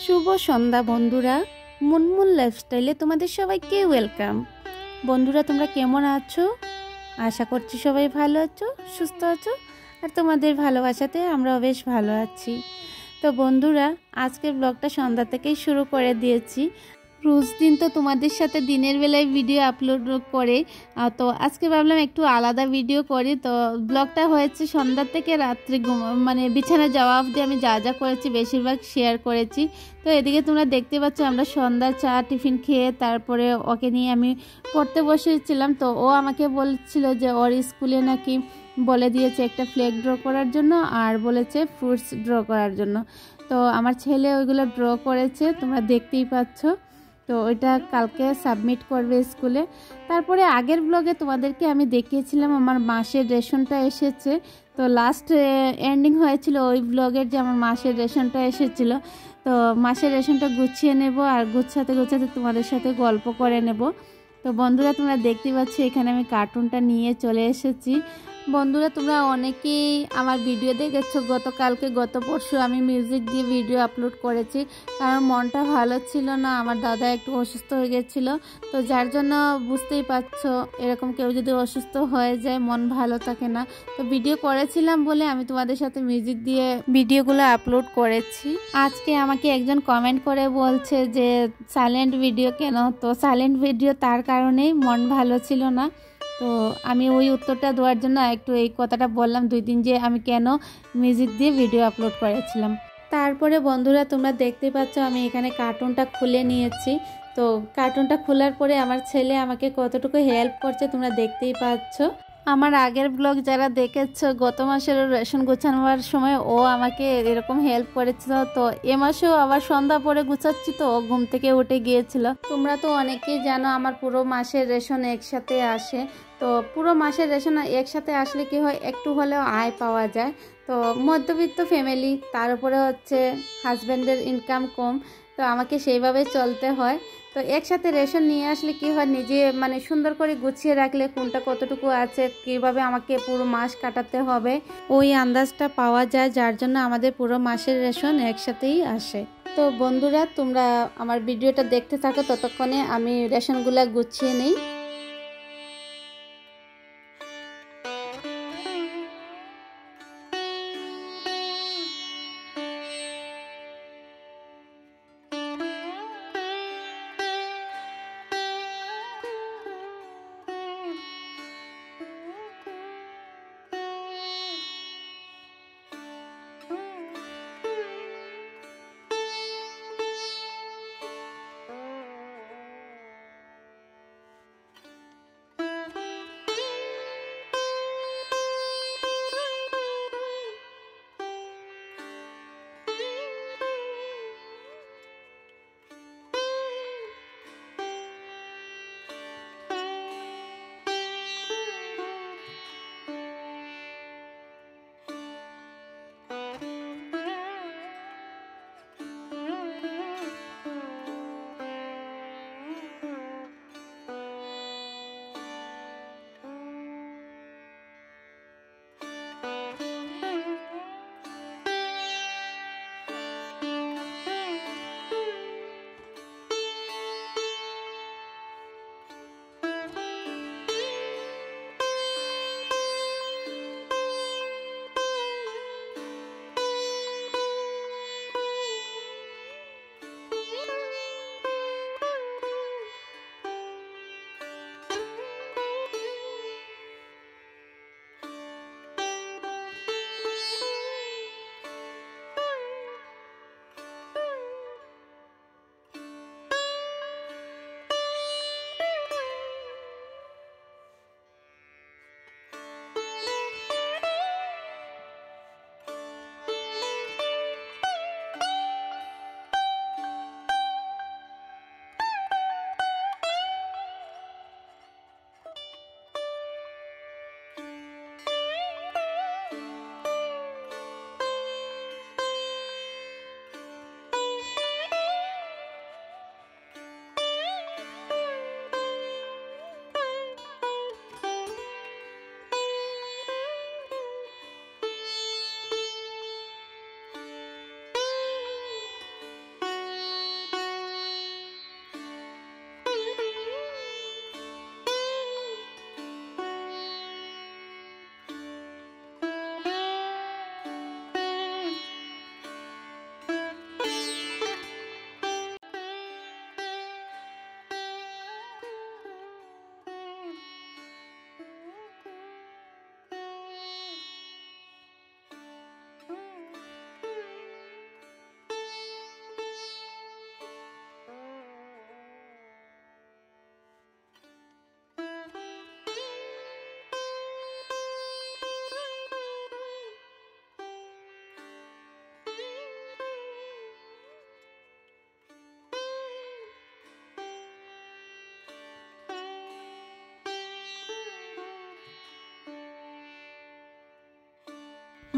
শুভ সন্ধ্যা বন্ধুরা, মুনমুন লাইফস্টাইলে তোমাদের সবাইকে ওয়েলকাম। বন্ধুরা, তোমরা কেমন আছো? আশা করছি সবাই ভালো আছো, সুস্থ আছো, আর তোমাদের ভালোবাসাতে আমরাও বেশ ভালো আছি। তো বন্ধুরা, আজকের ব্লগটা সন্ধ্যা থেকেই শুরু করে দিয়েছি। রোজ দিন তো তোমাদের সাথে দিনের বেলায় ভিডিও আপলোড করে, তো আজকে ভাবলাম একটু আলাদা ভিডিও করি। তো ব্লগটা হয়েছে সন্ধ্যা থেকে রাত্রে মানে বিছানা যাওয়া অবধি আমি যা যা করেছি বেশিরভাগ শেয়ার করেছি। তো এদিকে তোমরা দেখতে পাচ্ছ আমরা সন্ধ্যা চা টিফিন খেয়ে তারপরে ওকে নিয়ে আমি পড়তে বসেছিলাম। তো ও আমাকে বলছিল যে ওর স্কুলে নাকি বলে দিয়েছে একটা ফ্ল্যাগ ড্র করার জন্য আর বলেছে ফ্রুটস ড্র করার জন্য। তো আমার ছেলে ওইগুলো ড্র করেছে, তোমরা দেখতেই পাচ্ছ। তো ওইটা কালকে সাবমিট করবে স্কুলে। তারপরে আগের ব্লগে তোমাদেরকে আমি দেখিয়েছিলাম আমার মাসের রেশনটা এসেছে। তো লাস্ট এন্ডিং হয়েছিল ওই ব্লগের যে আমার মাসের রেশনটা এসেছিল। তো মাসের রেশনটা গুছিয়ে নেব আর গুছাতে গুছাতে তোমাদের সাথে গল্প করে নেব। তো বন্ধুরা, তোমরা দেখতে পাচ্ছ এখানে আমি কার্টুনটা নিয়ে চলে এসেছি। বন্ধুরা, তোমরা অনেকেই আমার ভিডিও দেখেছো, গত পরশু আমি মিউজিক দিয়ে ভিডিও আপলোড করেছি, কারণ মনটা ভালো ছিল না, আমার দাদা একটু অসুস্থ হয়ে গেছিলো। তো যার জন্য বুঝতেই পারছো, এরকম কেউ যদি অসুস্থ হয়ে যায় মন ভালো থাকে না। তো ভিডিও করেছিলাম বলে আমি তোমাদের সাথে মিউজিক দিয়ে ভিডিওগুলো আপলোড করেছি। আজকে আমাকে একজন কমেন্ট করে বলছে যে সাইলেন্ট ভিডিও কেন? তো সাইলেন্ট ভিডিও তার কারণেই মন ভালো ছিল না। তো আমি ওই উত্তরটা দেওয়ার জন্য একটু এই কথাটা বললাম 2 দিন যে আমি কেন মিউজিক দিয়ে ভিডিও আপলোড করেছিলাম। তারপরে বন্ধুরা, তোমরা দেখতে পাচ্ছ আমি এখানে কার্টুনটা খুলে নিয়েছি। তো কার্টুনটা খোলার পরে আমার ছেলে আমাকে কতটুকু হেল্প করছে তোমরা দেখতেই পাচ্ছ। আমার আগের ব্লগ যারা দেখেছো, গত মাসের রেশন গুছানোর সময় ও আমাকে এরকম হেল্প করেছিল। তো এ মাসেও আবার সন্ধ্যা পরে গুছাচ্ছি, তো ও ঘুম থেকে উঠে গিয়েছিল। তোমরা তো অনেকেই জানো আমার পুরো মাসের রেশন একসাথে আসে। তো পুরো মাসের রেশন একসাথে আসলে কি হয়, একটু হলেও আয় পাওয়া যায়। তো মধ্যবিত্ত ফ্যামিলি, তার উপরে হচ্ছে হাজব্যান্ডের ইনকাম কম, তো আমাকে সেইভাবে চলতে হয়। তো একসাথে রেশন নিয়ে আসলে কি হয়, নিজে মানে সুন্দর করে গুছিয়ে রাখলে কোনটা কতটুকু আছে, কিভাবে আমাকে পুরো মাস কাটাতে হবে ওই আন্দাজটা পাওয়া যায়, যার জন্য আমাদের পুরো মাসের রেশন একসাথেই আসে। তো বন্ধুরা, তোমরা আমার ভিডিওটা দেখতে থাকো, ততক্ষণে আমি রেশনগুলা গুছিয়ে নিই।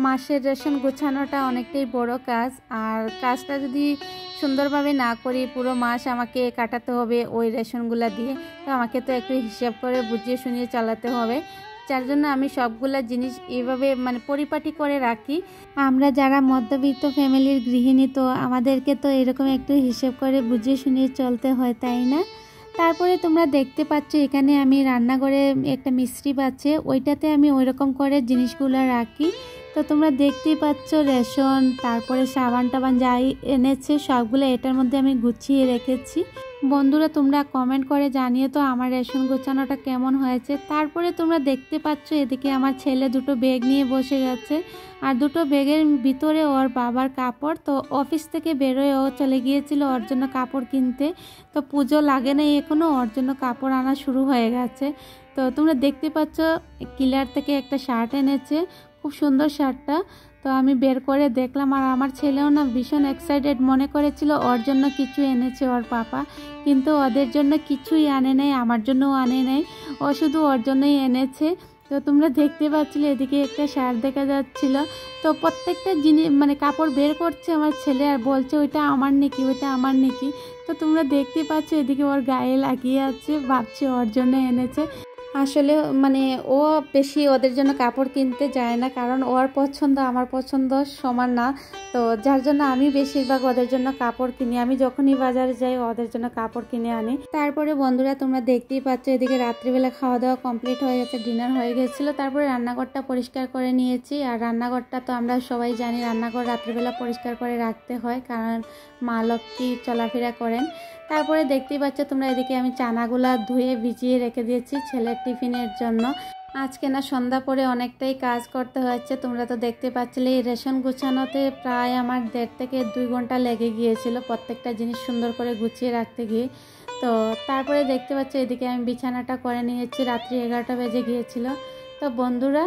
মাসের রেশন গোছানোটা অনেকটাই বড় কাজ, আর কাজটা যদি সুন্দরভাবে না করি পুরো মাস আমাকে কাটাতে হবে ওই রেশনগুলা দিয়ে। তো আমাকে তো একটু হিসাব করে বুঝিয়ে শুনিয়ে চালাতে হবে, যার জন্য আমি সবগুলা জিনিস এইভাবে পরিপাটি করে রাখি। আমরা যারা মধ্যবিত্ত ফ্যামিলির গৃহিণী, তো আমাদেরকে তো এরকম একটু হিসাব করে বুঝিয়ে শুনিয়ে চলতে হয়, তাই না? তারপরে তোমরা দেখতে পাচ্ছ এখানে আমি রান্নাঘরে একটা মিস্ত্রি আছে, ওইটাতে আমি ওইরকম করে জিনিসগুলো রাখি। তো তোমরা দেখতেই পাচ্ছ রেশন, তারপরে সাবান টাবান যাই এনেছে সবগুলো এটার মধ্যে আমি গুছিয়ে রেখেছি। বন্ধুরা তোমরা কমেন্ট করে জানিও তো আমার রেশন গোছানোটা কেমন হয়েছে। তারপরে তোমরা দেখতে পাচ্ছ এদিকে আমার ছেলে দুটো ব্যাগ নিয়ে বসে গেছে, আর দুটো ব্যাগের ভিতরে ওর বাবার কাপড়। তো অফিস থেকে বেরোয় ও চলে গিয়েছিল ওর জন্য কাপড় কিনতে, তো পুজো লাগে নাই এখনও, ওর জন্য কাপড় আনা শুরু হয়ে গেছে। তো তোমরা দেখতে পাচ্ছ কিলার থেকে একটা শার্ট এনেছে, খুব সুন্দর শার্টটা। তো আমি বের করে দেখলাম, আর আমার ছেলেও না ভীষণ এক্সাইটেড, মনে করেছিল ওর জন্য কিছু এনেছে ওর পাপা, কিন্তু ওদের জন্য কিছুই আনে নাই, আমার জন্যও আনে নাই, ও শুধু ওর জন্যই এনেছে। তো তোমরা দেখতে পাচ্ছিলে এদিকে একটা শার্ট দেখা যাচ্ছিল। তো প্রত্যেকটা জিনিস কাপড় বের করছে আমার ছেলে আর বলছে ওইটা আমার নাকি, ওইটা আমার নাকি। তো তোমরা দেখতে পাচ্ছ এদিকে ওর গায়ে লাগিয়ে আছে, ভাবছে ওর জন্য এনেছে। আসলে ও বেশি ওদের জন্য কাপড় কিনতে যায় না, কারণ ওর পছন্দ আমার পছন্দ সমান না। তো যার জন্য আমি বেশিরভাগ ওদের জন্য কাপড় কিনি, আমি যখনই বাজারে যাই ওদের জন্য কাপড় কিনে আনি। তারপরে বন্ধুরা তোমরা দেখতেই পাচ্ছ এদিকে রাত্রিবেলা খাওয়া দাওয়া কমপ্লিট হয়ে গেছে, ডিনার হয়ে গেছিলো। তারপরে রান্নাঘরটা পরিষ্কার করে নিয়েছি, আর রান্নাঘরটা তো আমরা সবাই জানি রান্নাঘর রাত্রিবেলা পরিষ্কার করে রাখতে হয়, কারণ মা লক্ষ্মী চলাফেরা করেন। তারপরে দেখতেই পাচ্ছ তোমরা এদিকে আমি চানাগুলা ধুয়ে ভিজিয়ে রেখে দিয়েছি ছেলের টিফিনের জন্য। আজকে না সন্ধ্যা পরে অনেকটাই কাজ করতে হচ্ছে, তোমরা তো দেখতে পাচ্ছিলে এই রেশন গুছানোতে প্রায় আমার 1.5 থেকে 2 ঘন্টা লেগে গিয়েছিল প্রত্যেকটা জিনিস সুন্দর করে গুছিয়ে রাখতে গিয়ে। তো তারপরে দেখতে পাচ্ছ এদিকে আমি বিছানাটা করে নিয়েছি, রাত্রি 11টা বেজে গিয়েছিল। তো বন্ধুরা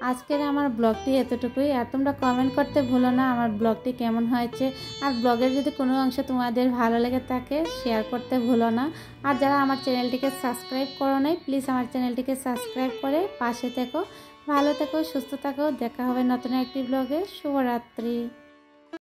আজকের আমার ব্লগটি এতটুকুই, আর তোমরা কমেন্ট করতে ভুলো না আমার ব্লগটি কেমন হয়েছে, আর ব্লগের যদি কোনো অংশ তোমাদের ভালো লেগে থাকে শেয়ার করতে ভুলো না। আর যারা আমার চ্যানেলটিকে সাবস্ক্রাইব করো নাই, প্লিজ আমার চ্যানেলটিকে সাবস্ক্রাইব করে পাশে থেকো। ভালো থেকো, সুস্থ থাকো, দেখা হবে নতুন একটি ব্লগে। শুভরাত্রি।